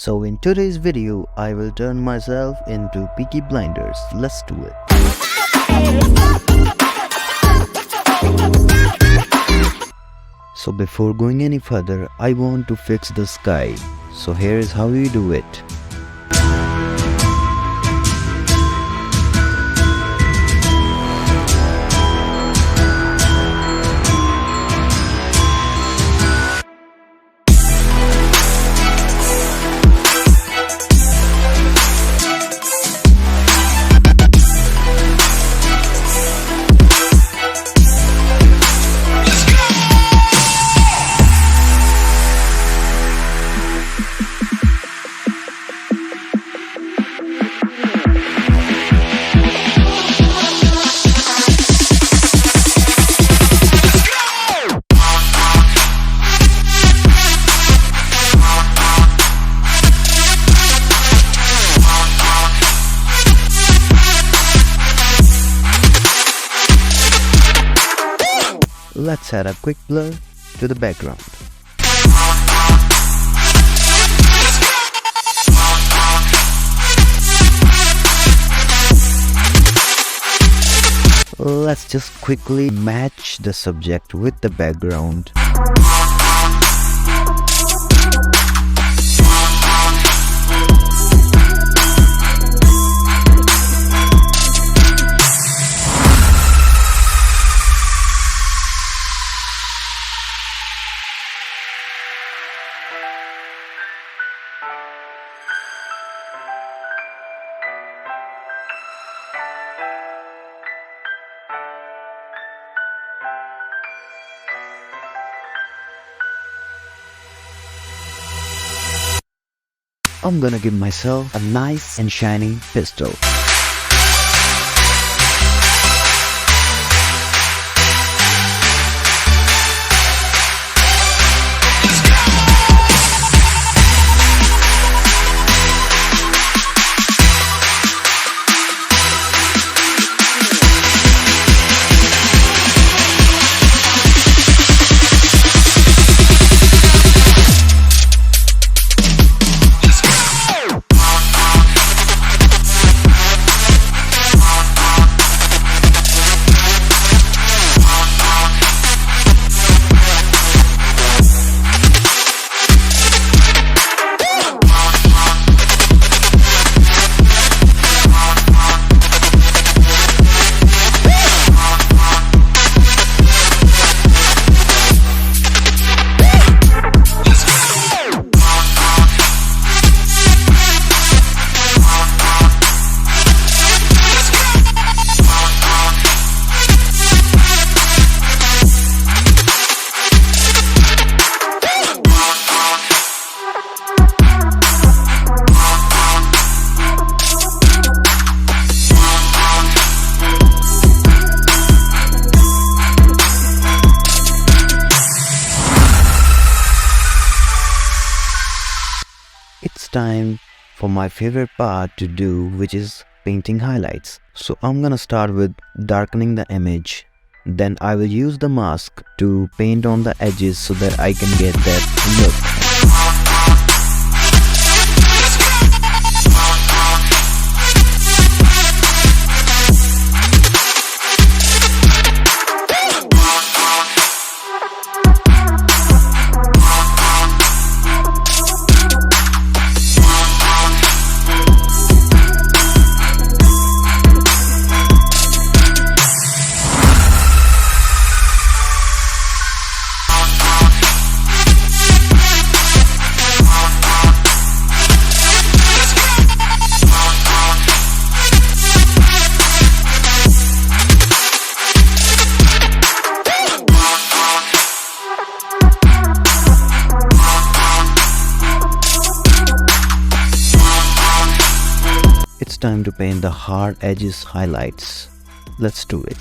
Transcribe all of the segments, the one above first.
So in today's video, I will turn myself into Peaky Blinders. Let's do it. So before going any further, I want to fix the sky. So here is how we do it. Let's add a quick blur to the background. Let's just quickly match the subject with the background. I'm gonna give myself a nice and shiny pistol. It's time for my favorite part to do, which is painting highlights. So I'm gonna start with darkening the image. Then I will use the mask to paint on the edges so that I can get that look. It's time to paint the hard edges highlights. Let's do it.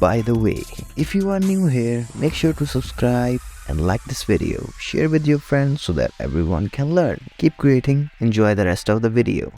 By the way, if you are new here, make sure to subscribe and like this video. Share with your friends so that everyone can learn. Keep creating. Enjoy the rest of the video.